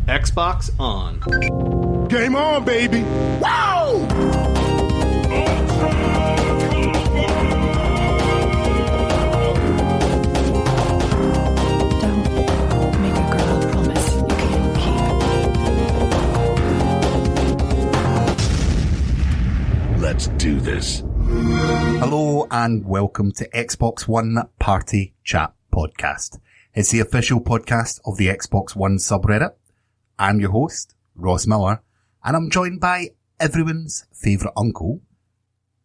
Xbox on. Game on, baby! Wow! Don't make a girl a promise you can't keep. Let's do this. Hello and welcome to Xbox One Party Chat Podcast. It's the official podcast of the Xbox One subreddit. I'm your host, Ross Miller, and I'm joined by everyone's favourite uncle.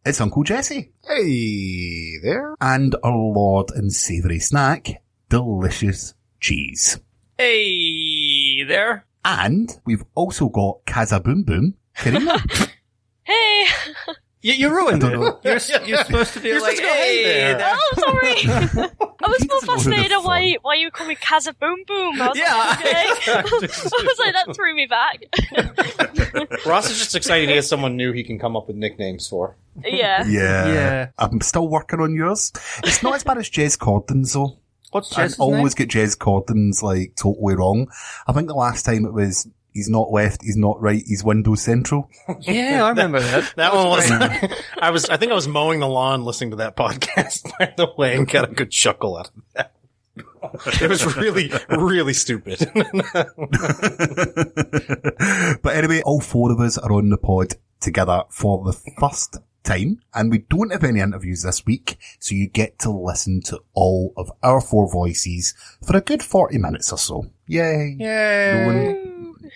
It's Uncle Jesse. Hey there. And our lord and savoury snack, delicious cheese. Hey there. And we've also got Kaza Boom Boom, Carina. Hey! You ruined I it. don't know. You're supposed to be like, hey there. Oh, sorry! I was more doesn't know who fascinated the at why you call me Kaza Boom Boom. I was Yeah. like, okay. I was like, that threw me back. Ross is just excited he has someone new he can come up with nicknames for. Yeah. Yeah. I'm still working on yours. It's not as bad as Jez Cordon's though. What's I Jess's always name? get Jez Cordon's like totally wrong. I think the last time it was he's not left, he's not right, he's Windows Central. Yeah, I remember that. That one was. I think I was mowing the lawn listening to that podcast, by the way, and got a good chuckle out of that. It was really, really stupid. But anyway, all four of us are on the pod together for the first time, and we don't have any interviews this week, so you get to listen to all of our four voices for a good 40 minutes or so. Yay. Yay.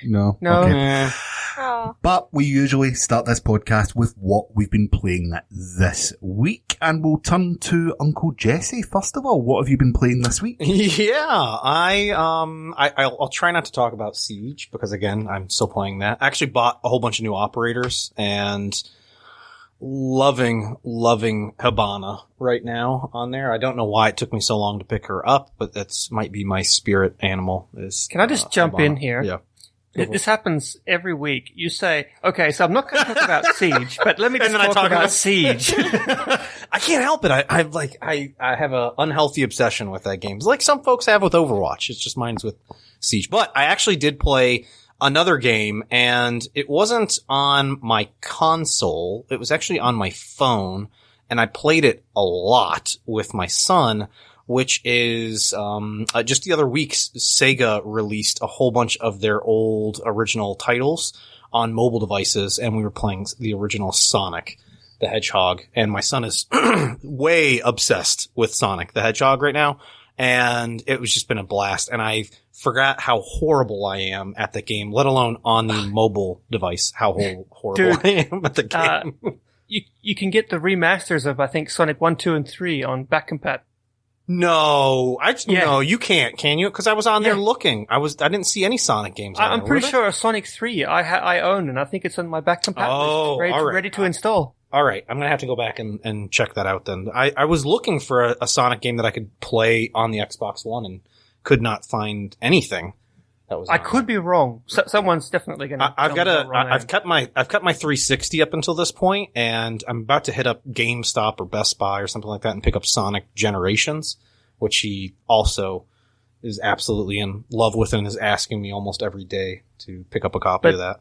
No. No. Okay. Yeah. Oh. But we usually start this podcast with what we've been playing this week, and we'll turn to Uncle Jesse. First of all, what have you been playing this week? Yeah, I'll try not to talk about Siege because again, I'm still playing that. I actually bought a whole bunch of new operators and loving Habana right now on there. I don't know why it took me so long to pick her up, but that's might be my spirit animal is. Can I just jump Habana. in here? Yeah. This happens every week. You say, okay, so I'm not going to talk about Siege, but let me just And then I talk talk about about- Siege. I can't help it. I have a unhealthy obsession with that game. It's like some folks have with Overwatch. It's just mine's with Siege. But I actually did play another game, and it wasn't on my console. It was actually on my phone, and I played it a lot with my son, which is just the other week, Sega released a whole bunch of their old original titles on mobile devices, and we were playing the original Sonic the Hedgehog, and my son is way obsessed with Sonic the Hedgehog right now, and it was just been a blast, and I forgot how horrible I am at the game, let alone on the mobile device, how horrible Dude, I am at the game. You can get the remasters of, I think, Sonic 1, 2, and 3 on back compat. No, Yeah. no, you can't, can you? Because I was on there Yeah. looking. I didn't see any Sonic games. on I'm there, pretty were sure Sonic 3 I own, and I think it's on my back compat Oh, list, all right. ready to install. All right, I'm gonna have to go back and check that out. Then I was looking for a Sonic game that I could play on the Xbox One and could not find anything that was. I on could be wrong. Someone's definitely going to. I've cut my 360 up until this point, and I'm about to hit up GameStop or Best Buy or something like that and pick up Sonic Generations, which he also is absolutely in love with and is asking me almost every day to pick up a copy of that.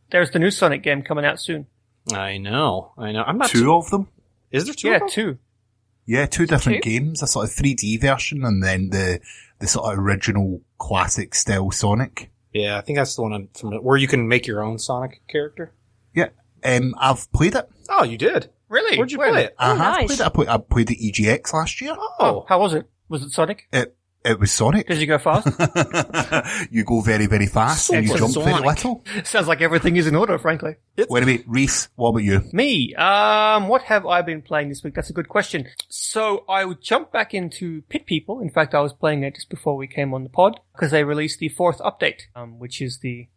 There's the new Sonic game coming out soon. I know. I'm not Two of them? Is there two? Yeah, of them? 2. Yeah, two different Two? games, a sort of 3D version and then the sort of original classic style Sonic. Yeah, I think that's the one from where you can make your own Sonic character. Yeah. I've played it. Oh, you did? Really? Where'd you When? play it? I have nice. played it. I played the EGX last year. Oh, How was it? Was it Sonic? It was Sonic. Did you go fast? You go very, very fast and you Excellent jump very Sonic. little. Sounds like everything is in order, frankly. Well, anyway, Rhys, what about you? Me, what have I been playing this week? That's a good question. So I would jump back into Pit People. In fact, I was playing it just before we came on the pod because they released the 4th update, which is the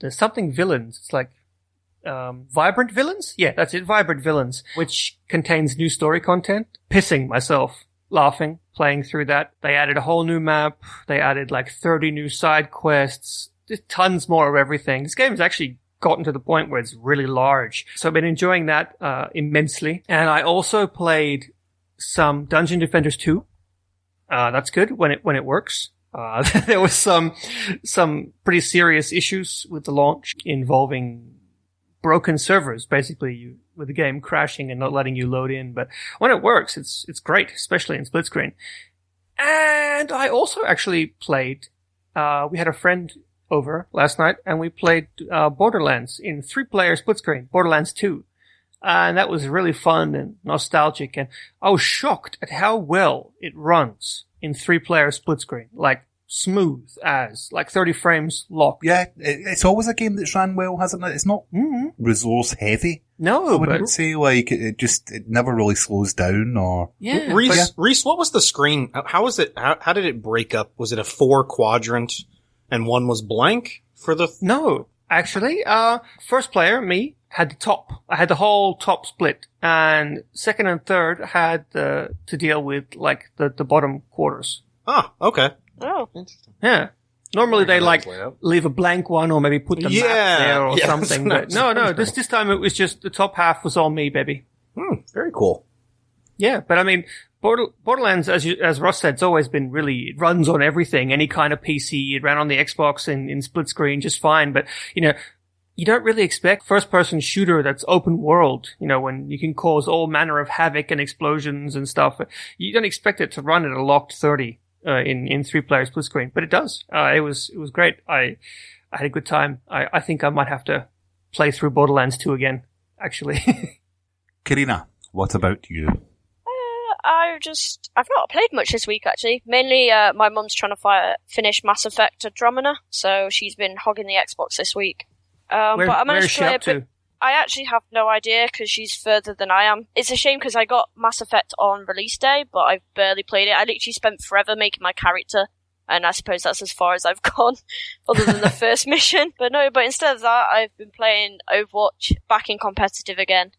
something villains. It's like Vibrant Villains? Yeah, that's it, Vibrant Villains, which contains new story content. Pissing myself laughing, playing through that. They added a whole new map. They added like 30 new side quests. Just tons more of everything. This game has actually gotten to the point where it's really large. So I've been enjoying that immensely. And I also played some Dungeon Defenders 2. That's good when it works. There was some pretty serious issues with the launch involving broken servers, basically, with the game crashing and not letting you load in. But when it works, it's great, especially in split screen. And I also actually played, we had a friend over last night and we played Borderlands in 3-player split screen, Borderlands 2. And that was really fun and nostalgic. And I was shocked at how well it runs in 3-player split screen. Like, smooth as, like 30 frames locked. Yeah, it's always a game that's ran well, hasn't it? It's not resource heavy. No, I wouldn't say, like, it never really slows down or... Yeah. Rhys, what was the screen? How was it? How did it break up? Was it a 4-quadrant and one was blank for the... No, actually, first player, me, had the top. I had the whole top split, and second and third had to deal with, like, the bottom quarters. Ah, okay. Oh. Interesting. Yeah. Normally they, like, leave a blank one or maybe put the map there or something. But no, this time it was just the top half was all me, baby. Very cool. Yeah, but I mean, Borderlands, as Ross said, it's always been really, it runs on everything, any kind of PC. It ran on the Xbox in split screen just fine. But, you know, you don't really expect first-person shooter that's open world, you know, when you can cause all manner of havoc and explosions and stuff. You don't expect it to run at a locked 30 in 3-player split screen, but it does. It was great. I had a good time. I think I might have to play through Borderlands 2 again, actually. Carina, what about you? I've not played much this week, actually. Mainly, my mum's trying to finish Mass Effect Andromeda, so she's been hogging the Xbox this week. But I managed to play a bit. I actually have no idea because she's further than I am. It's a shame because I got Mass Effect on release day, but I've barely played it. I literally spent forever making my character, and I suppose that's as far as I've gone, other than the first mission. But instead of that, I've been playing Overwatch back in competitive again,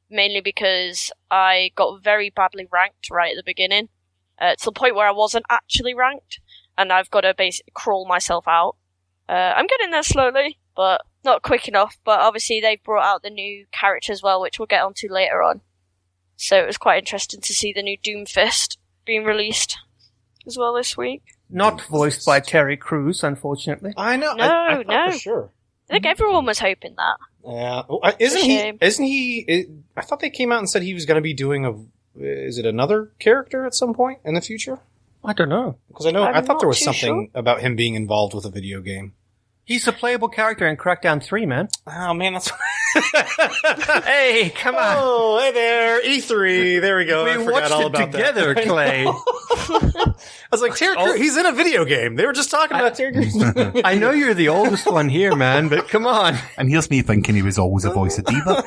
mainly because I got very badly ranked right at the beginning, to the point where I wasn't actually ranked, and I've got to basically crawl myself out. I'm getting there slowly, but not quick enough. But obviously they've brought out the new character as well, which we'll get onto later on. So it was quite interesting to see the new Doomfist being released as well this week. Not voiced by Terry Crews, unfortunately. I know. No, I thought no. for sure. I think everyone was hoping that. Yeah. Well, isn't he? I thought they came out and said he was going to be doing is it another character at some point in the future? I don't know. Because I thought there was not too something about him being involved with a video game. He's a playable character in Crackdown 3, man. Oh, man, that's... Hey, come on. Oh, hey there, E3. There we go. We I forgot watched all it about together, that. Clay. I was like, Terry Crews, he's in a video game. They were just talking about Terry Crews. I know you're the oldest one here, man, but come on. And here's me thinking he was always a voice of diva.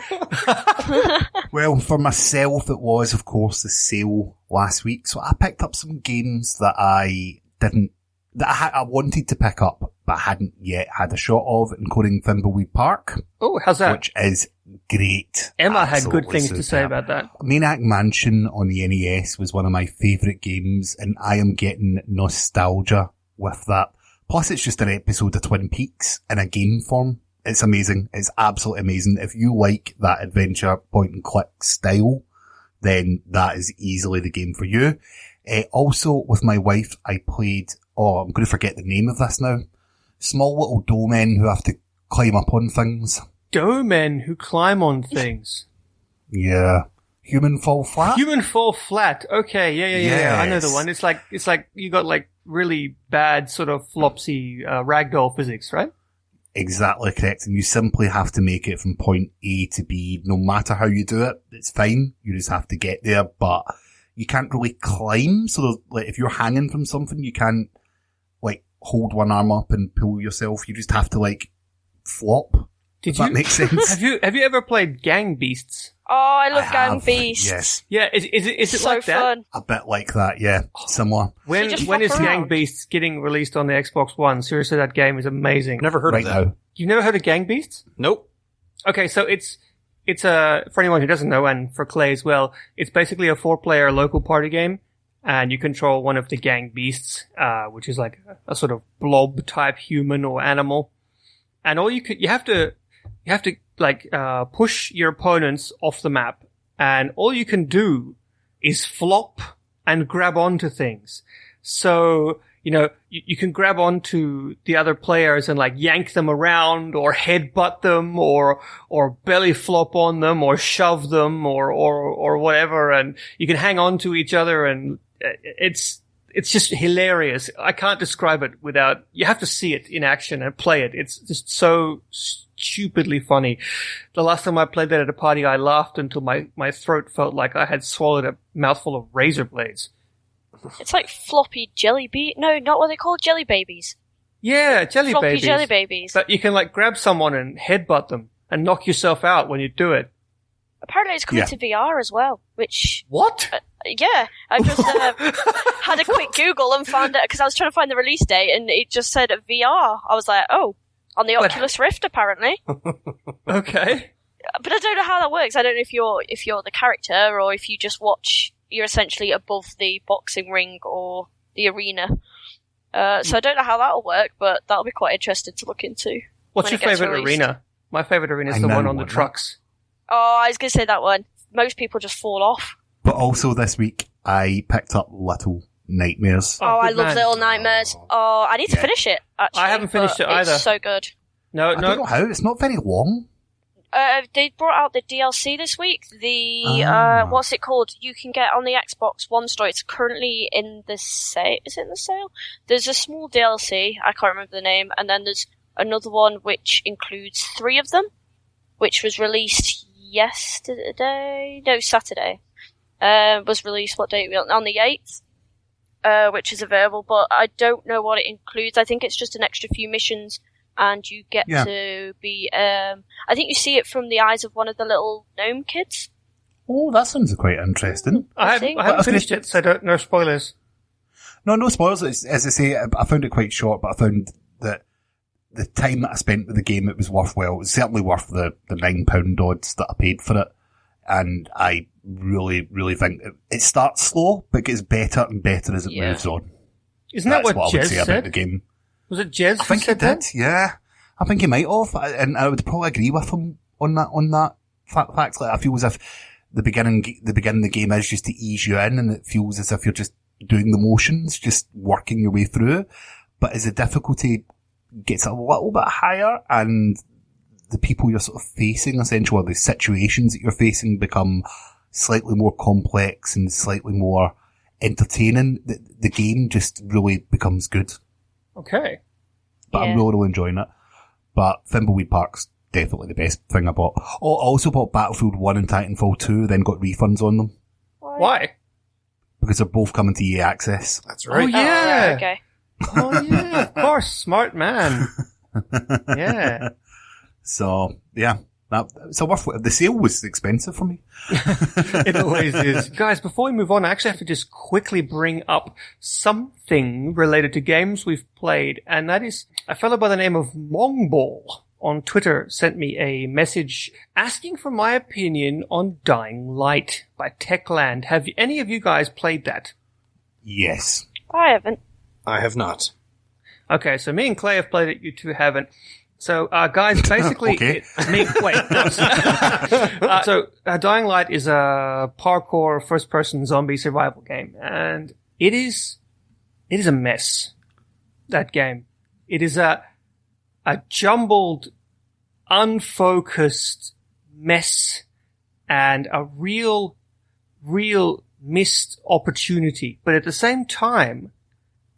Well, for myself, it was, of course, the sale last week. So I picked up some games that I wanted to pick up, but hadn't yet had a shot of, including Thimbleweed Park. Oh, how's that? Which is great. Emma had good Absolutely things to say superb. about that. Maniac Mansion on the NES was one of my favourite games, and I am getting nostalgia with that. Plus, it's just an episode of Twin Peaks in a game form. It's amazing. It's absolutely amazing. If you like that adventure point-and-click style, then that is easily the game for you. Also, with my wife, I played... Oh, I'm going to forget the name of this now. Small little dough men who have to climb up on things. Dough men who climb on things. Yeah. Human Fall Flat? Human Fall Flat. Okay, yeah. I know the Yes. one. It's like you got like really bad sort of flopsy ragdoll physics, right? Exactly correct. And you simply have to make it from point A to B. No matter how you do it, it's fine. You just have to get there, but you can't really climb. So like, if you're hanging from something, you can't like hold one arm up and pull yourself. You just have to like flop. If that makes sense. Have you ever played Gang Beasts? Oh, I love Gang have, Beasts. Yes. Yeah, is it So like that? fun. A bit like that, yeah. Similar. When just is flop Gang around. Beasts getting released on the Xbox One? Seriously, that game is amazing. Never heard Right of that. now. You've never heard of Gang Beasts? Nope. Okay, so it's a, for anyone who doesn't know, and for Clay as well, it's basically a 4-player local party game, and you control one of the gang beasts, which is like a sort of blob type human or animal. And you have to like, push your opponents off the map, and all you can do is flop and grab onto things. So you can grab onto the other players and like yank them around or headbutt them or belly flop on them or shove them or whatever. And you can hang on to each other, and it's just hilarious. I can't describe it without, you have to see it in action and play it. It's just so stupidly funny. The last time I played that at a party, I laughed until my throat felt like I had swallowed a mouthful of razor blades. It's like floppy jelly no, not what they call jelly babies. Yeah, floppy jelly babies. But you can like grab someone and headbutt them and knock yourself out when you do it. Apparently it's coming to VR as well, which... What? Yeah, I just had a quick Google and found it, because I was trying to find the release date, and it just said VR. I was like, oh, on the Oculus Rift, apparently. Okay. But I don't know how that works. I don't know if you're the character, or if you just watch... You're essentially above the boxing ring or the arena. So I don't know how that'll work, but that'll be quite interesting to look into. What's your favourite arena? My favourite arena is the one on the trucks. Oh, I was going to say that one. Most people just fall off. But also this week, I picked up Little Nightmares. Oh, I love Little Nightmares. Oh, I need to finish it, actually. I haven't finished it either. It's so good. No. I don't know how. It's not very long. They brought out the DLC this week. What's it called? You can get on the Xbox One store. It's currently in the sale. Is it in the sale? There's a small DLC. I can't remember the name. And then there's another one which includes 3 of them, which was released Saturday. Was released, what date? On the 8th, which is available, but I don't know what it includes. I think it's just an extra few missions, and you get to be, I think you see it from the eyes of one of the little gnome kids. Oh, that sounds quite interesting. I haven't finished it, so no spoilers. No spoilers. As I say, I found it quite short, but I found that the time that I spent with the game, it was worthwhile. It was certainly worth the £9 odds that I paid for it. And I really, really think it starts slow, but gets better and better as it moves on. Isn't that what I would Jez say said? about the game. Was it Jez? I think he did. Yeah, I think he might have, and I would probably agree with him on that fact. Like, I feel as if the beginning of the game is just to ease you in, and it feels as if you're just doing the motions, just working your way through. But as the difficulty gets a little bit higher, and the people you're sort of facing, essentially, or the situations that you're facing become slightly more complex and slightly more entertaining, the game just really becomes good. Okay. But I'm really enjoying it. But Thimbleweed Park's definitely the best thing I bought. Oh, I also bought Battlefield 1 and Titanfall 2, then got refunds on them. Why? Because they're both coming to EA Access. That's right. Oh, yeah. Oh, okay. Oh, yeah, of course. Smart man. Yeah. So, yeah. So the sale was expensive for me. It always is. Guys, before we move on, I actually have to just quickly bring up something related to games we've played, and that is a fellow by the name of Mongball on Twitter sent me a message asking for my opinion on Dying Light by Techland. Have any of you guys played that? Yes. I haven't. I have not. Okay, so me and Clay have played it, you two haven't. So, guys, basically, Okay. Dying Light is a parkour first-person zombie survival game, and it is a mess. That game. It is a jumbled, unfocused mess, and a real missed opportunity. But at the same time,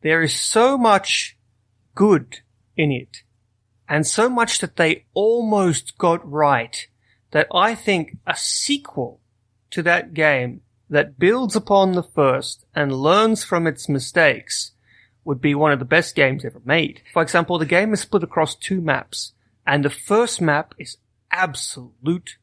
there is so much good in it. And so much that they almost got right that I think a sequel to that game that builds upon the first and learns from its mistakes would be one of the best games ever made. For example, the game is split across 2 maps, and the first map is absolute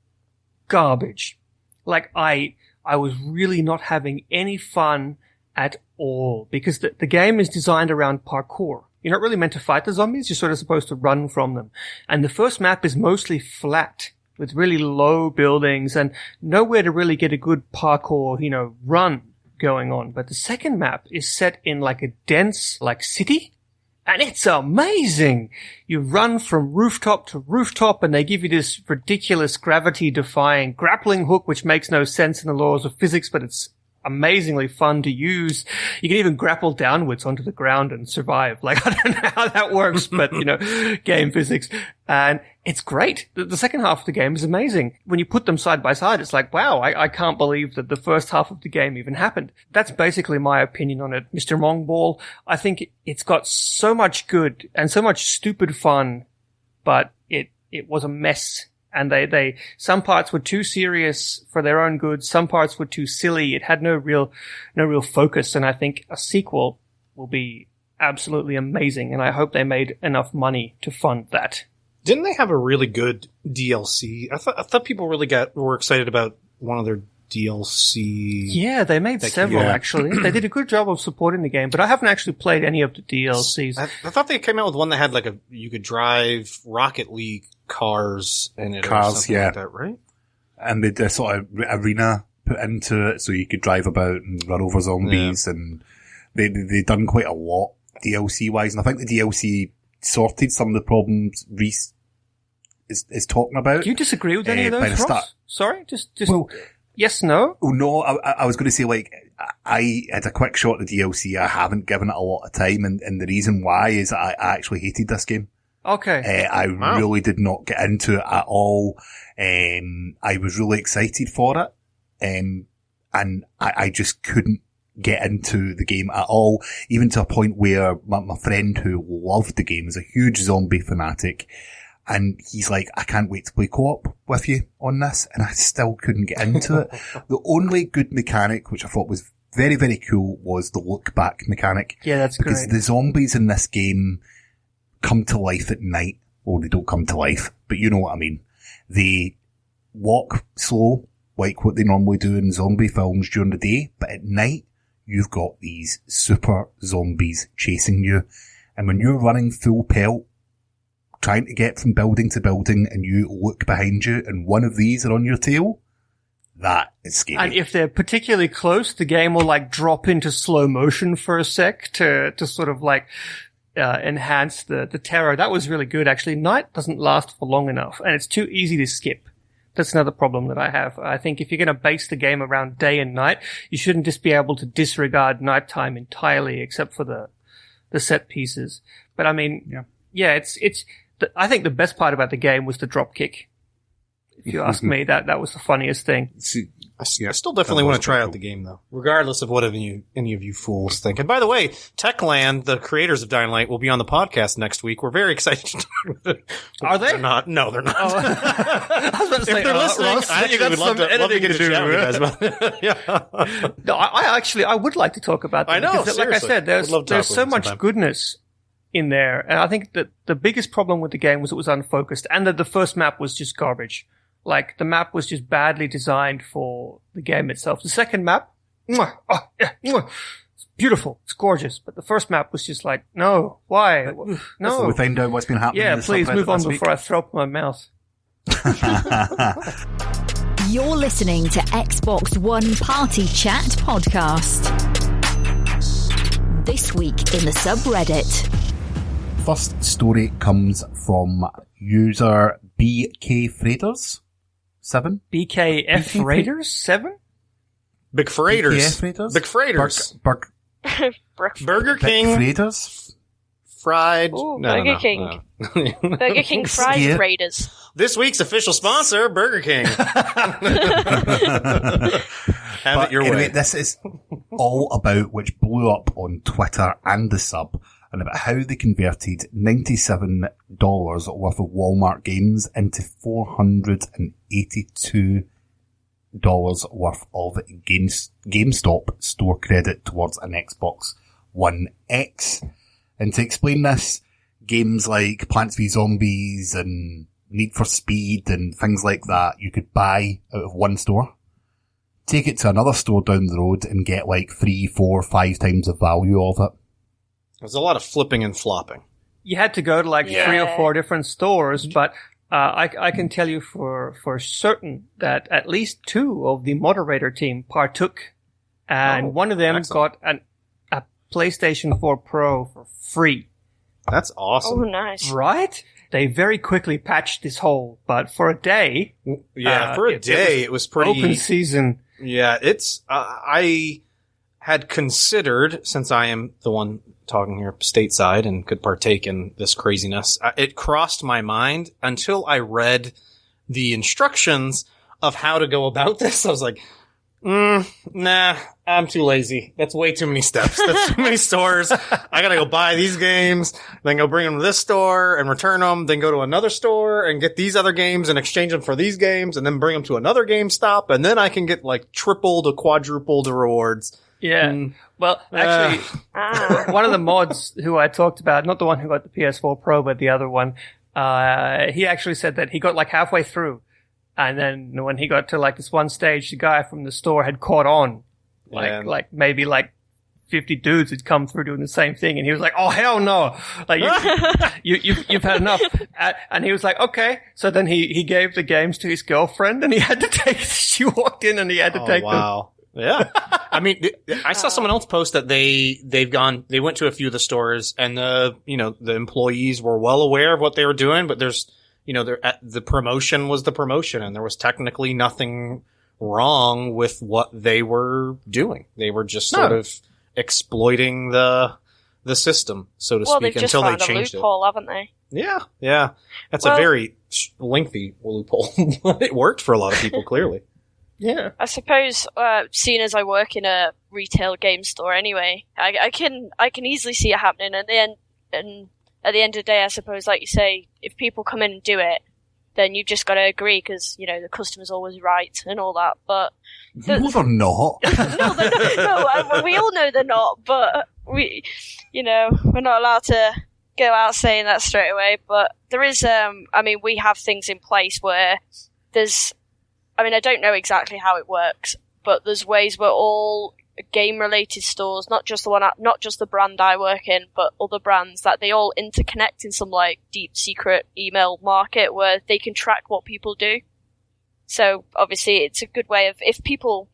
garbage. Like, I was really not having any fun at all, because the game is designed around parkour. You're not really meant to fight the zombies, you're sort of supposed to run from them. And the first map is mostly flat, with really low buildings and nowhere to really get a good parkour, run going on. But the second map is set in like a dense, city, and it's amazing! You run from rooftop to rooftop, and they give you this ridiculous gravity-defying grappling hook, which makes no sense in the laws of physics, but it's amazingly fun to use. You can even grapple downwards onto the ground and survive. Like, I don't know how that works, but, game physics. And it's great. The second half of the game is amazing. When you put them side by side, it's like, wow, I can't believe that the first half of the game even happened. That's basically my opinion on it. Mr. Mongball, I think it's got so much good and so much stupid fun, but it was a mess. And they some parts were too serious for their own good. Some parts were too silly. It had no real focus. And I think a sequel will be absolutely amazing. And I hope they made enough money to fund that. Didn't they have a really good DLC? I thought people really were excited about one of their DLC. Yeah, they made several, actually. They did a good job of supporting the game, but I haven't actually played any of the DLCs. I thought they came out with one that had you could drive Rocket League cars in it. Cars, or something like that, right? And they did a sort of arena put into it so you could drive about and run over zombies, and they done quite a lot DLC wise, and I think the DLC sorted some of the problems Rhys is talking about. Do you disagree with any of those, Ross? Sorry? Just well, yes, no? Oh, no, I was going to say, I had a quick shot at the DLC. I haven't given it a lot of time, and the reason why is I actually hated this game. Okay. I really did not get into it at all. I was really excited for it. And I just couldn't get into the game at all, even to a point where my friend who loved the game is a huge zombie fanatic. And he's like, I can't wait to play co-op with you on this. And I still couldn't get into it. The only good mechanic, which I thought was very, very cool, was the look back mechanic. Yeah, that's because great. The zombies in this game come to life at night. Well, they don't come to life, but you know what I mean. They walk slow, like what they normally do in zombie films during the day, but at night, you've got these super zombies chasing you. And when you're running full pelt, trying to get from building to building, and you look behind you and one of these are on your tail, that is scary. And if they're particularly close, the game will drop into slow motion for a sec to sort of enhance the terror. That was really good, actually. Night doesn't last for long enough, and it's too easy to skip. That's another problem that I have. I think if you're going to base the game around day and night, you shouldn't just be able to disregard nighttime entirely, except for the set pieces. But I mean, I think the best part about the game was the drop kick. If you ask me, that was the funniest thing. I still definitely want to try out the game, though, regardless of what any of you fools think. And by the way, Techland, the creators of Dying Light, will be on the podcast next week. We're very excited to talk about it. Are they? They're not. No, they're not. Oh. I was about to say, if they're listening, Ross, I actually would love to get a chat with you guys about it. Yeah. No, I would like to talk about that. I know, because, like I said, there's so much goodness in there. And I think that the biggest problem with the game was it was unfocused, and that the first map was just garbage. The map was just badly designed for the game itself. The second map, it's beautiful, it's gorgeous. But the first map was just no, why? No. So we find out what's been happening. Yeah, please move on before I throw up my mouth. You're listening to Xbox One Party Chat Podcast. This week in the subreddit. First story comes from user BK Freighters 7. BKF Raiders 7? Big Freighters. BKF Raiders? Big Freighters. Burger King. Big Freighters. Fried. Ooh, Burger King. No. Burger King Fried Raiders. This week's official sponsor, Burger King. Have it your way. This is all about, which blew up on Twitter and the sub, and about how they converted $97 worth of Walmart games into $482 worth of GameStop store credit towards an Xbox One X. And to explain this, games like Plants v Zombies and Need for Speed and things like that you could buy out of one store, take it to another store down the road and get 3, 4, 5 times the value of it. There's a lot of flipping and flopping. You had to go to 3 or 4 different stores, but I can tell you for certain that at least 2 of the moderator team partook, and one of them got a PlayStation 4 Pro for free. That's awesome. Oh, nice. Right? They very quickly patched this hole, but for a day... Yeah, for a day, it was pretty... Open season. Yeah, it's, I had considered, since I am the one talking here stateside and could partake in this craziness, it crossed my mind until I read the instructions of how to go about this. I was like, nah, I'm too lazy. That's way too many steps. That's too many stores. I gotta go buy these games, then go bring them to this store and return them, then go to another store and get these other games and exchange them for these games, and then bring them to another GameStop, and then I can get like triple to quadruple the rewards. Yeah. Well, actually, one of the mods who I talked about, not the one who got the PS4 Pro, but the other one, he actually said that he got like halfway through. And then when he got to like this one stage, the guy from the store had caught on. Like maybe like 50 dudes had come through doing the same thing. And he was like, oh, hell no. Like, you've had enough. And he was like, okay. So then he gave the games to his girlfriend and he had to take, she walked in and he had to take them. Wow. Yeah. I mean, I saw someone else post that they went to a few of the stores and the employees were well aware of what they were doing, but the promotion was the promotion and there was technically nothing wrong with what they were doing. They were just sort of exploiting the system, so to speak, until they changed it. Well, they've just found a loophole, haven't they? Yeah. That's a very lengthy loophole. It worked for a lot of people, clearly. Yeah. I suppose, seeing as I work in a retail game store anyway, I can easily see it happening at the end, and at the end of the day, I suppose, like you say, if people come in and do it, then you've just got to agree because, the customer's always right and all that, but... No, they're not. No, we all know they're not, but we're not allowed to go out saying that straight away, but there is, we have things in place where there's... I don't know exactly how it works, but there's ways where all game-related stores, not just the brand I work in, but other brands, that they all interconnect in some like deep secret email market where they can track what people do. So obviously, it's a good way of if people,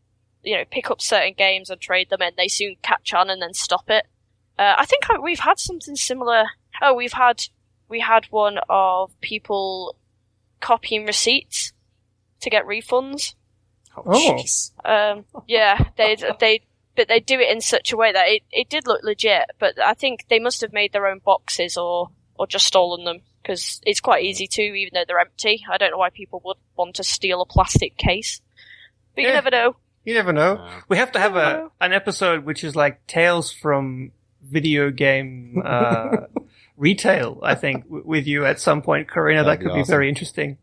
pick up certain games and trade them in, they soon catch on and then stop it. I think we've had something similar. Oh, we had one of people copying receipts to get refunds. Jeez. Yeah, but they do it in such a way that it did look legit, but I think they must have made their own boxes or just stolen them, because it's quite easy to, even though they're empty. I don't know why people would want to steal a plastic case. But you never know. You never know. We have to have an episode which is like Tales from Video Game Retail, I think, with you at some point, Carina. That could be very interesting.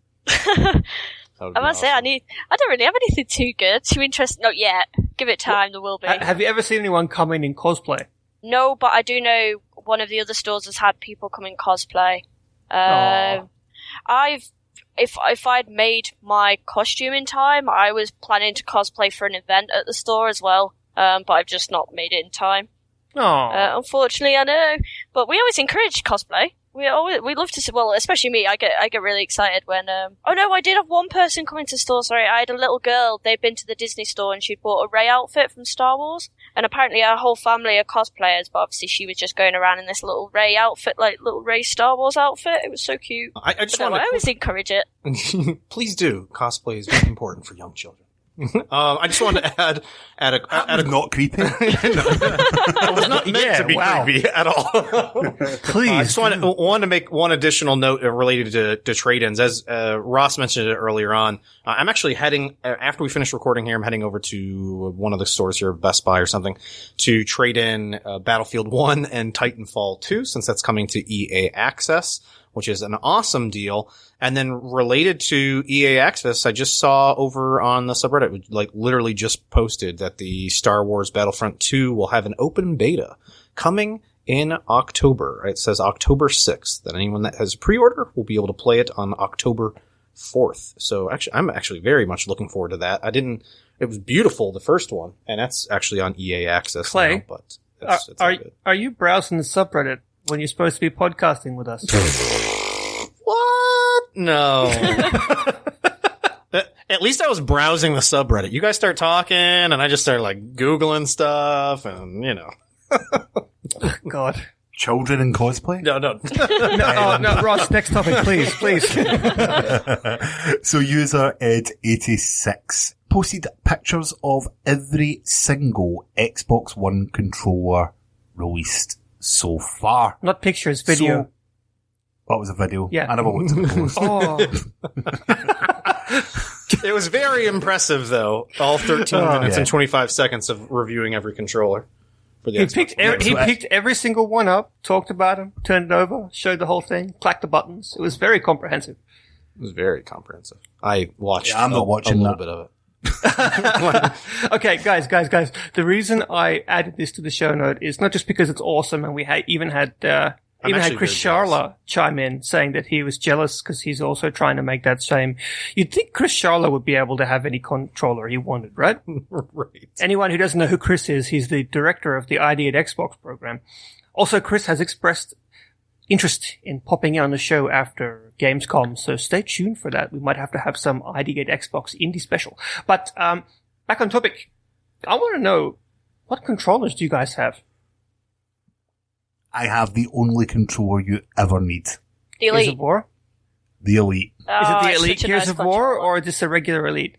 I must say, I don't really have anything too good, too interesting. Not yet. Give it time, there will be. Have you ever seen anyone come in cosplay? No, but I do know one of the other stores has had people come in cosplay. If I'd made my costume in time, I was planning to cosplay for an event at the store as well, but I've just not made it in time. Unfortunately, I know. But we always encourage cosplay. We love to see, well, especially me, I get really excited when, I did have one person come into the store, sorry, I had a little girl, they'd been to the Disney store and she'd bought a Rey outfit from Star Wars, and apparently our whole family are cosplayers, but obviously she was just going around in this little Rey outfit, like little Rey Star Wars outfit, it was so cute. I just want to... I always encourage it. Please do. Cosplay is very important for young children. I just wanted to add a not creepy. It was not meant to be creepy at all. Please. I just wanted to make one additional note related to trade-ins. As Ross mentioned it earlier on, I'm actually heading, after we finish recording here, I'm heading over to one of the stores here, Best Buy or something, to trade in Battlefield 1 and Titanfall 2, since that's coming to EA Access, which is an awesome deal. And then related to EA Access, I just saw over on the subreddit, like literally just posted that the Star Wars Battlefront 2 will have an open beta coming in October. It says October 6th, that anyone that has a pre-order will be able to play it on October 4th. So actually, I'm actually very much looking forward to that. It was beautiful, the first one, and that's actually on EA Access Clay, now, but it's are you browsing the subreddit when you're supposed to be podcasting with us? What? No. At least I was browsing the subreddit. You guys start talking, and I just started like Googling stuff, and God. Children in cosplay? No. No, Ross, next topic, please. So user Ed86 posted pictures of every single Xbox One controller released so far. Not pictures, video. That was a video. Yeah. I never looked at the post. It was very impressive, though. All 13 minutes and 25 seconds of reviewing every controller. For the Xbox. He picked every single one up, talked about them, turned it over, showed the whole thing, clacked the buttons. It was very comprehensive. It was very comprehensive. I watched I'm not watching a little bit of it. Okay, guys. The reason I added this to the show note is not just because it's awesome, and we even had Chris Sharla chime in saying that he was jealous because he's also trying to make that same. You'd think Chris Sharla would be able to have any controller he wanted, right? Right. Anyone who doesn't know who Chris is, he's the director of the ID at Xbox program. Also, Chris has expressed interest in popping in on the show after Gamescom, so stay tuned for that. We might have to have some ID at Xbox indie special. But back on topic, I want to know, what controllers do you guys have? I have the only controller you ever need. The Elite. Gears of War? The Elite. Is it the Elite Gears of War, or just a regular Elite?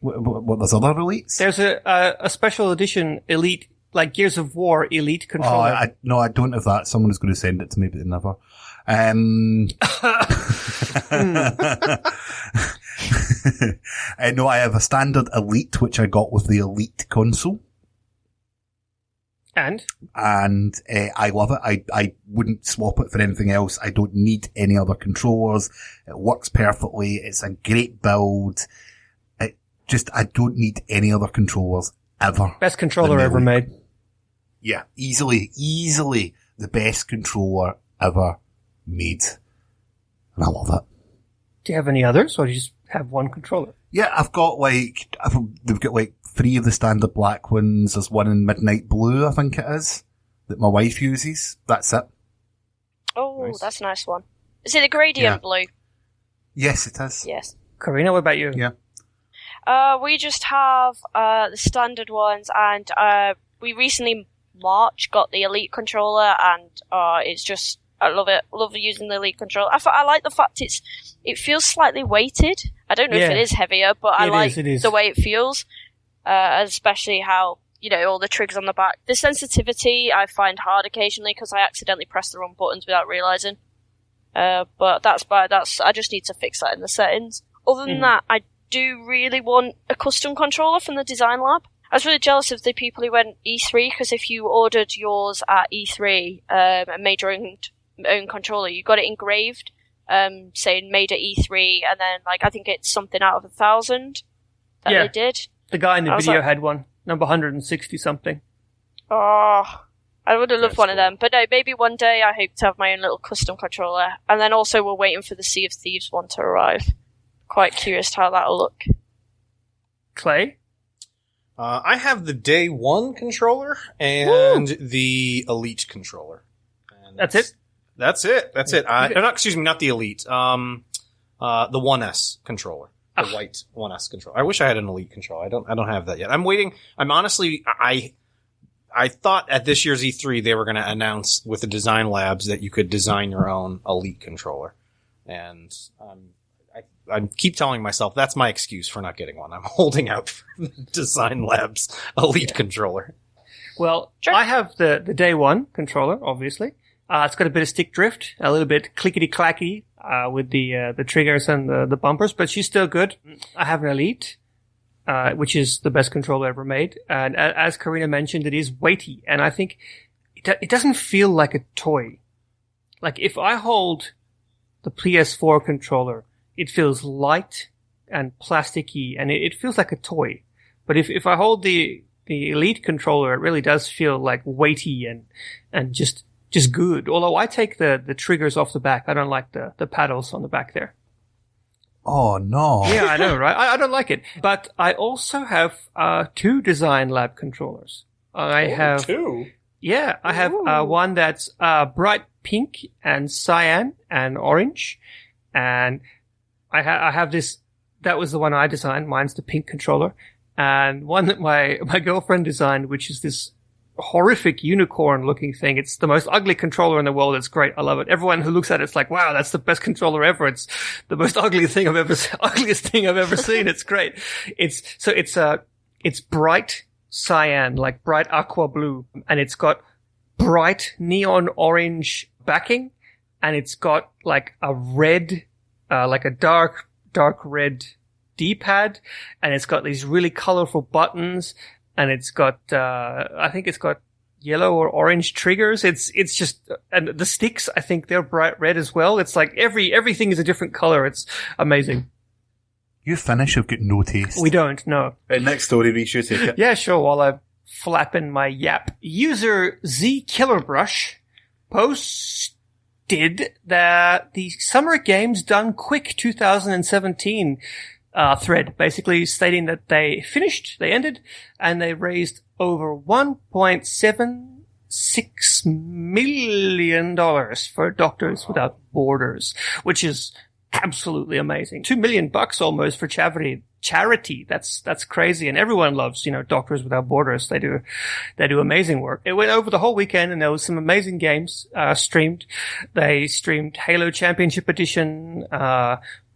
What, there's other Elites? There's a special edition Elite, like Gears of War Elite controller. No, I don't have that. Someone is going to send it to me, but they never. No, I have a standard Elite, which I got with the Elite console. And I love it. I wouldn't swap it for anything else. I don't need any other controllers. It works perfectly. It's a great build. I don't need any other controllers ever. Best controller ever made. Yeah, easily the best controller ever made. And I love it. Do you have any others, or do you just have one controller? Yeah, they've got 3 of the standard black ones. There's one in Midnight Blue, I think it is, that my wife uses. That's it. Oh, nice. That's a nice one. Is it a gradient blue? Yes, it is. Yes. Karina, what about you? Yeah. We just have the standard ones, and we recently March got the Elite controller, and it's just, I love it. I love using the Elite controller. I like the fact it feels slightly weighted. I don't know if it is heavier, but I like the way it feels, especially how, all the triggers on the back. The sensitivity I find hard occasionally because I accidentally press the wrong buttons without realizing. But I just need to fix that in the settings. Other than that, I do really want a custom controller from the design lab. I was really jealous of the people who went E3, because if you ordered yours at E3 and made your own controller, you got it engraved, saying made at E3, and then I think it's something out of 1,000 that they did. The guy in the video had one, number 160 something. Oh, I would have loved one of them, but no, maybe one day I hope to have my own little custom controller, and then also we're waiting for the Sea of Thieves one to arrive. Quite curious how that'll look. Clay? I have the Day 1 controller and the Elite controller. And That's it? That's it. Not the Elite. The 1S controller. The white 1S controller. I wish I had an Elite controller. I don't have that yet. I'm waiting. I'm honestly, I thought at this year's E3 they were going to announce with the design labs that you could design your own Elite controller. And I keep telling myself that's my excuse for not getting one. I'm holding out for the Design Labs Elite controller. Well, I have the Day 1 controller, obviously. It's got a bit of stick drift, a little bit clickety-clacky with the triggers and the bumpers, but she's still good. I have an Elite, which is the best controller ever made. And as Karina mentioned, it is weighty, and I think it doesn't feel like a toy. Like, if I hold the PS4 controller, it feels light and plasticky, and it feels like a toy. But if I hold the Elite controller, it really does feel like weighty and just good. Although I take the triggers off the back. I don't like the paddles on the back there. Oh, no. Yeah, I know, right? I don't like it. But I also have 2 Design Lab controllers. I have 2? Yeah, I have one that's bright pink and cyan and orange. And I have this, that was the one I designed. Mine's the pink controller. And one that my girlfriend designed, which is this horrific unicorn-looking thing. It's the most ugly controller in the world. It's great. I love it. Everyone who looks at it's like, wow, that's the best controller ever. It's the most ugliest thing I've ever seen. It's great. It's bright cyan, like bright aqua blue, and it's got bright neon orange backing, and it's got like a red, like a dark red D-pad, and it's got these really colorful buttons, and it's got, I think it's got yellow or orange triggers. It's just, and the sticks, I think they're bright red as well. It's like everything is a different color. It's amazing. You finish, I've got no taste. We don't, no. Next story, Rhys, you take it. Yeah, sure, while I'm flapping my yap. User Z Killerbrush posted that the Summer Games Done Quick 2017 thread, basically stating that they ended, and they raised over $1.76 million for Doctors Without Borders, which is absolutely amazing. $2 million almost for charity. That's crazy. And everyone loves, Doctors Without Borders. They do amazing work. It went over the whole weekend, and there was some amazing games, streamed. They streamed Halo Championship Edition,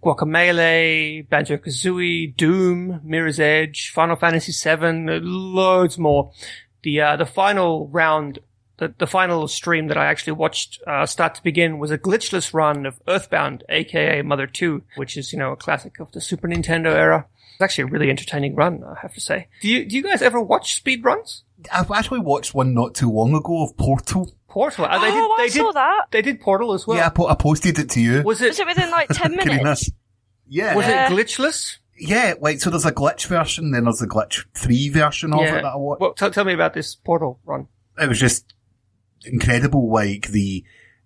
Guacamelee, Banjo-Kazooie, Doom, Mirror's Edge, Final Fantasy VII, loads more. The final round, the final stream that I actually watched start to begin was a glitchless run of Earthbound, aka Mother 2, which is, a classic of the Super Nintendo era. It's actually a really entertaining run, I have to say. Do you guys ever watch speed runs? I've actually watched one not too long ago of Portal. Portal? I saw that. They did Portal as well. Yeah, I posted it to you. Was it within like 10 minutes? Yeah. Was it glitchless? Yeah, so there's a glitch version, then there's a glitch-free version of it that I watched. Well, tell me about this Portal run. It was just incredible, the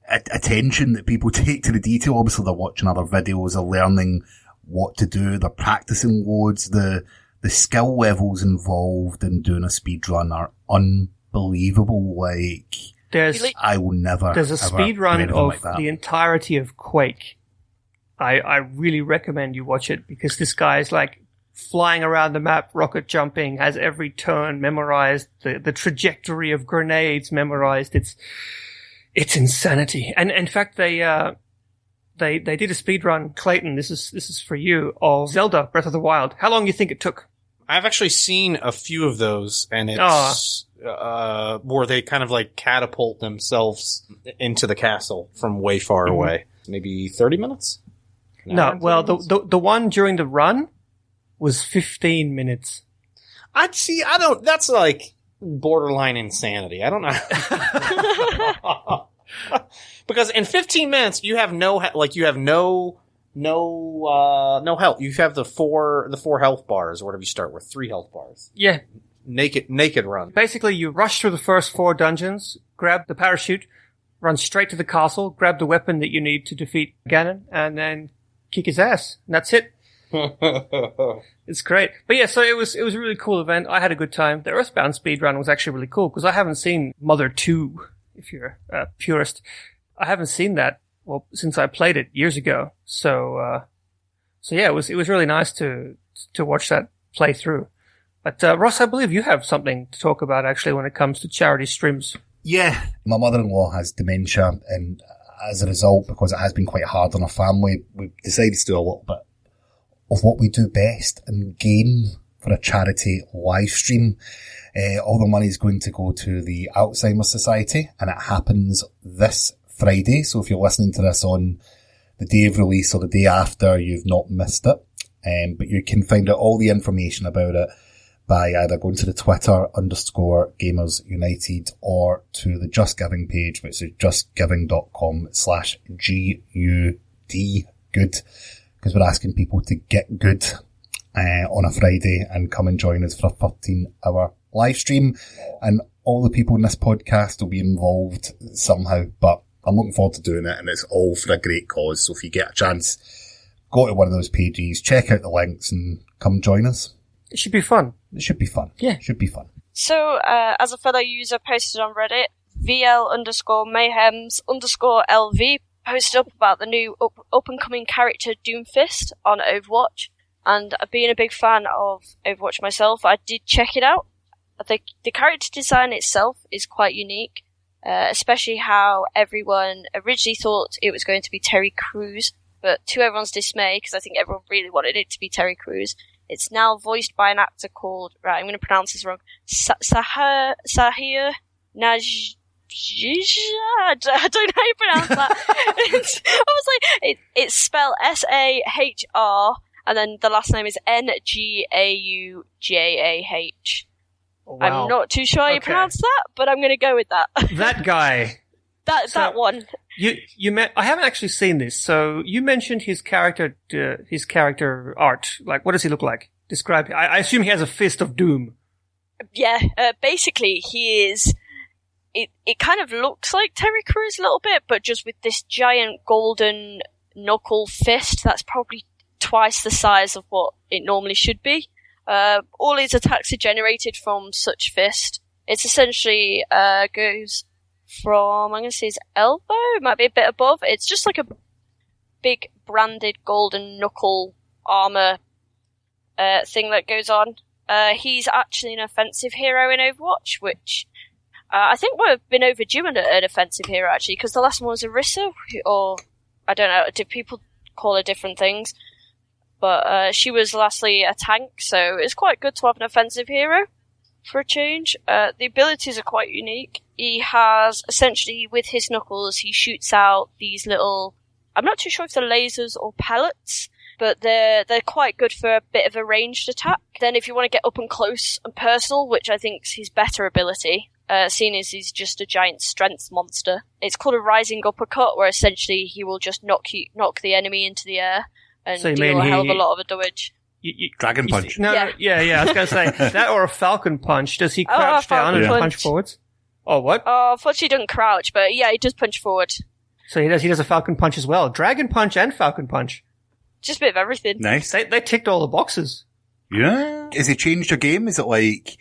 attention that people take to the detail. Obviously, they're watching other videos, they're learning what to do, they're practicing loads. The skill levels involved in doing a speed run are unbelievable. There's a speed run of the entirety of Quake. I really recommend you watch it, because this guy is flying around the map, rocket jumping, has every turn memorized, the trajectory of grenades memorized. It's insanity. And in fact, they did a speed run, Clayton, this is for you, of Zelda Breath of the Wild. How long do you think it took? I've actually seen a few of those, and it's where they kind of catapult themselves into the castle from way far away. Maybe 30 minutes? No, well, the one during the run was 15 minutes. That's borderline insanity. I don't know. Because in 15 minutes, you have no health. You have no health. You have the four health bars, or whatever you start with, 3 health bars. Yeah. Naked run. Basically, you rush through the first 4 dungeons, grab the parachute, run straight to the castle, grab the weapon that you need to defeat Ganon, and then kick his ass. And that's it. It's great. But yeah, so it was a really cool event. I had a good time. The Earthbound speedrun was actually really cool, because I haven't seen Mother 2, if you're a purist. I haven't seen that, since I played it years ago. So yeah, it was really nice to watch that play through. But Ross, I believe you have something to talk about actually when it comes to charity streams. Yeah, my mother-in-law has dementia, and as a result, because it has been quite hard on our family, we've decided to do a little bit of what we do best and game for a charity live stream. All the money is going to go to the Alzheimer's Society, and it happens this Friday. So if you're listening to this on the day of release or the day after, you've not missed it. But you can find out all the information about it by either going to the Twitter _Gamers United or to the Just Giving page, which is justgiving.com/GUD good, because we're asking people to get good on a Friday and come and join us for a 13-hour live stream. And all the people in this podcast will be involved somehow, but I'm looking forward to doing it, and it's all for a great cause. So if you get a chance, go to one of those pages, check out the links, and come join us. It should be fun. It should be fun. Yeah. It should be fun. So, as a fellow user posted on Reddit, VL_Mayhems_LV posted up about the new up-and-coming character Doomfist on Overwatch. And being a big fan of Overwatch myself, I did check it out. the character design itself is quite unique, especially how everyone originally thought it was going to be Terry Crews, but to everyone's dismay, because I think everyone really wanted it to be Terry Crews, it's now voiced by an actor called, right, I'm going to pronounce this wrong, Sahir Naj. I don't know how you pronounce that. It's spelled Sahr, and then the last name is Ngaujah. Oh, wow. I'm not too sure how you pronounce that, but I'm going to go with that. That guy. that one. I haven't actually seen this, so you mentioned his character art. Like, what does he look like? Describe. I assume he has a fist of doom. Yeah, basically he is. It kind of looks like Terry Crews a little bit, but just with this giant golden knuckle fist that's probably twice the size of what it normally should be. All his attacks are generated from such fist. It's essentially goes from, I'm going to say his elbow, it might be a bit above. It's just like a big branded golden knuckle armor thing that goes on. He's actually an offensive hero in Overwatch, which I think we've been overdue an offensive hero, actually, because the last one was Rhys, or I don't know, do people call her different things? But she was lastly a tank, so it's quite good to have an offensive hero for a change. The abilities are quite unique. He has, essentially, with his knuckles, he shoots out these little, I'm not too sure if they're lasers or pellets, but they're quite good for a bit of a ranged attack. Then if you want to get up and close and personal, which I think is his better ability, seeing as he's just a giant strength monster, it's called a rising uppercut, where essentially he will just knock the enemy into the air and deal a hell of a lot of damage. Dragon punch. I was going to say that, or a falcon punch. Does he crouch down and punch forwards? Oh, what? Oh, unfortunately he doesn't crouch, but yeah, he does punch forward. So he does a falcon punch as well. Dragon punch and falcon punch. Just a bit of everything. Nice. They ticked all the boxes. Yeah. Has he changed your game? Is it like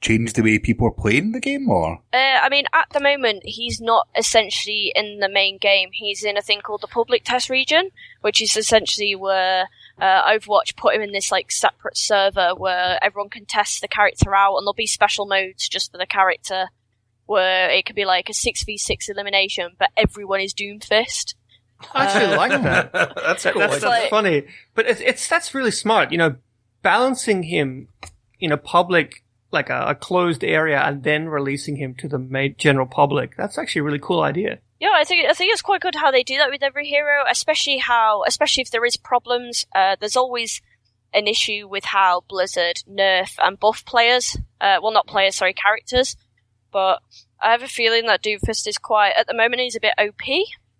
changed the way people are playing the game, or? I mean, at the moment, he's not essentially in the main game. He's in a thing called the public test region, which is essentially where Overwatch put him in this like separate server where everyone can test the character out, and there'll be special modes just for the character, where it could be like a 6v6 elimination, but everyone is Doomfist. I actually like that. That's cool. That's funny. But that's really smart. You know, balancing him in a public, like a closed area, and then releasing him to the general public. That's actually a really cool idea. Yeah, I think it's quite good how they do that with every hero, especially if there is problems. There's always an issue with how Blizzard nerf and buff players. Not players, sorry, characters. But I have a feeling that Doomfist is at the moment he's a bit OP,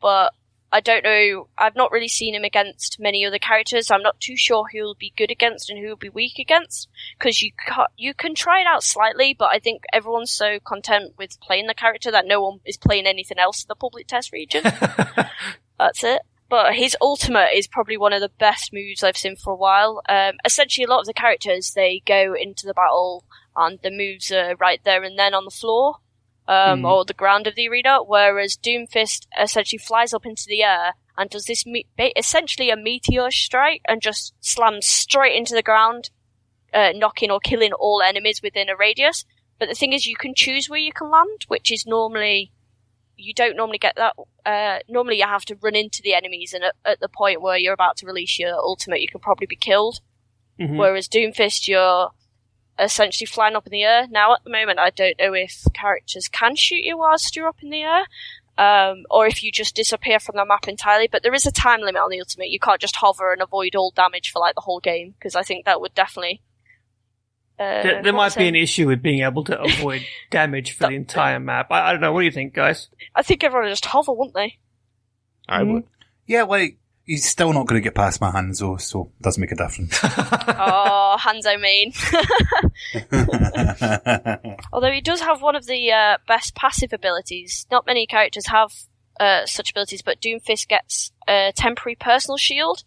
but I don't know, I've not really seen him against many other characters. I'm not too sure who he'll be good against and who he'll be weak against, because you can try it out slightly, but I think everyone's so content with playing the character that no one is playing anything else in the public test region. That's it. But his ultimate is probably one of the best moves I've seen for a while. Essentially, a lot of the characters, they go into the battle and the moves are right there and then on the floor. Or the ground of the arena, whereas Doomfist essentially flies up into the air and does this essentially a meteor strike and just slams straight into the ground, knocking or killing all enemies within a radius. But the thing is, you can choose where you can land, which is you don't normally get that. Normally you have to run into the enemies, and at the point where you're about to release your ultimate, you can probably be killed. Mm-hmm. Whereas Doomfist, you're essentially flying up in the air. Now, at the moment, I don't know if characters can shoot you whilst you're up in the air, or if you just disappear from the map entirely, but there is a time limit on the ultimate. You can't just hover and avoid all damage for like the whole game, because I think that would definitely... there might be an issue with being able to avoid damage for the entire map. I don't know, what do you think, guys? I think everyone would just hover, wouldn't they? I would. Yeah, like, he's still not going to get past my Hanzo, so it doesn't make a difference. Oh, Hanzo mean. Although he does have one of the best passive abilities. Not many characters have such abilities, but Doomfist gets a temporary personal shield.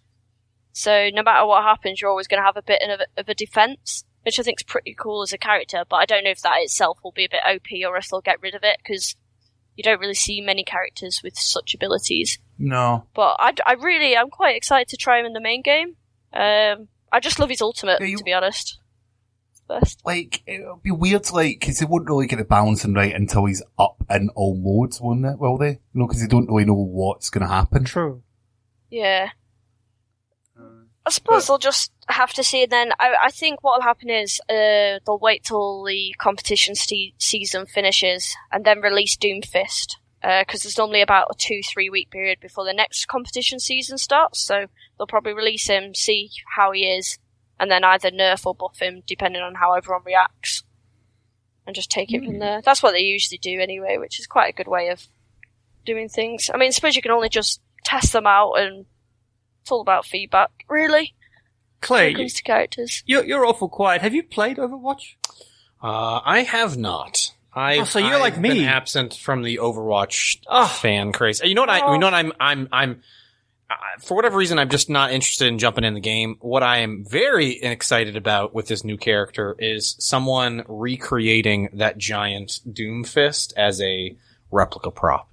So no matter what happens, you're always going to have a bit of a defense, which I think is pretty cool as a character, but I don't know if that itself will be a bit OP or if they'll get rid of it, because you don't really see many characters with such abilities. No. But I'm quite excited to try him in the main game. I just love his ultimate, to be honest. best. Like, it would be weird, like, because they won't really get the balancing right until he's up in all modes, won't it? Will they? You know, because they don't really know what's going to happen. True. Yeah. I suppose they'll just have to see, and then I think what will happen is they'll wait till the competition season finishes and then release Doomfist, because there's normally about a 2-3 week period before the next competition season starts, so they'll probably release him, see how he is, and then either nerf or buff him depending on how everyone reacts, and just take it from there. That's what they usually do anyway, which is quite a good way of doing things. I mean, I suppose you can only just test them out, and it's all about feedback, really. Clay, when it comes to characters. You're awful quiet. Have you played Overwatch? I have not. So you're like me. Been absent from the Overwatch fan craze. You know what? I'm for whatever reason, I'm just not interested in jumping in the game. What I am very excited about with this new character is someone recreating that giant Doomfist as a replica prop.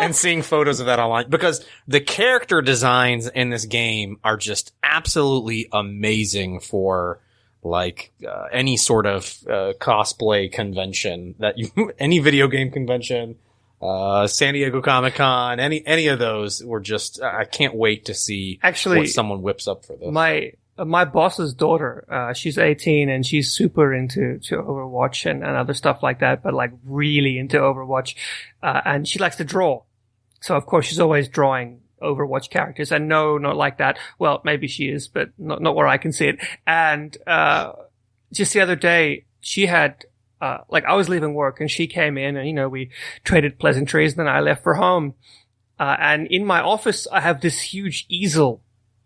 And seeing photos of that online, because the character designs in this game are just absolutely amazing for like any sort of cosplay convention that any video game convention, San Diego Comic-Con, any of those were just I can't wait to see what someone whips up for this. My boss's daughter, she's 18 and she's super into Overwatch and other stuff like that, but like really into Overwatch. And she likes to draw. So of course she's always drawing Overwatch characters, and no, not like that. Well, maybe she is, but not where I can see it. And, just the other day she had, like I was leaving work and she came in and, you know, we traded pleasantries and then I left for home. And in my office I have this huge easel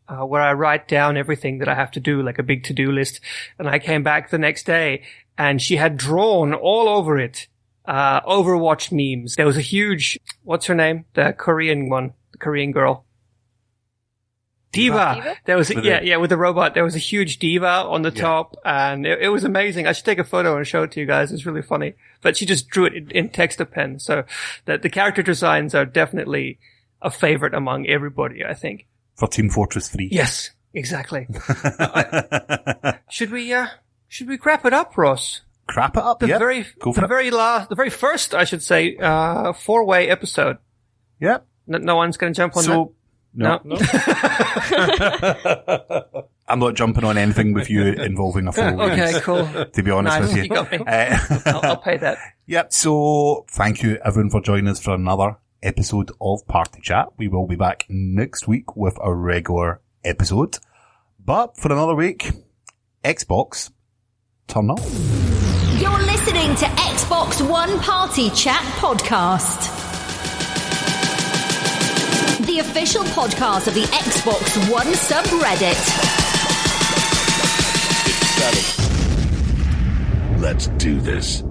where I write down everything that I have to do, like a big to-do list. And I came back the next day and she had drawn all over it, Overwatch memes. There was a huge, what's her name? The Korean one, the Korean girl. Diva. There was, with the robot. There was a huge diva on the top and it was amazing. I should take a photo and show it to you guys. It's really funny. But she just drew it in Text-A-Pen. So the character designs are definitely a favorite among everybody, I think. For Team Fortress 3. Yes, exactly. Should we wrap it up, Ross? Crap it up, the very first, I should say, 4-way episode. Yep. No one's going to jump on that? No. I'm not jumping on anything with you involving a 4-way. Okay, cool. To be honest with you. You got me. I'll pay that. Yep, so thank you everyone for joining us for another episode of Party Chat. We will be back next week with a regular episode. But for another week, Xbox, turn up. You're listening to Xbox One Party Chat Podcast, the official podcast of the Xbox One subreddit. It's settled. Let's do this.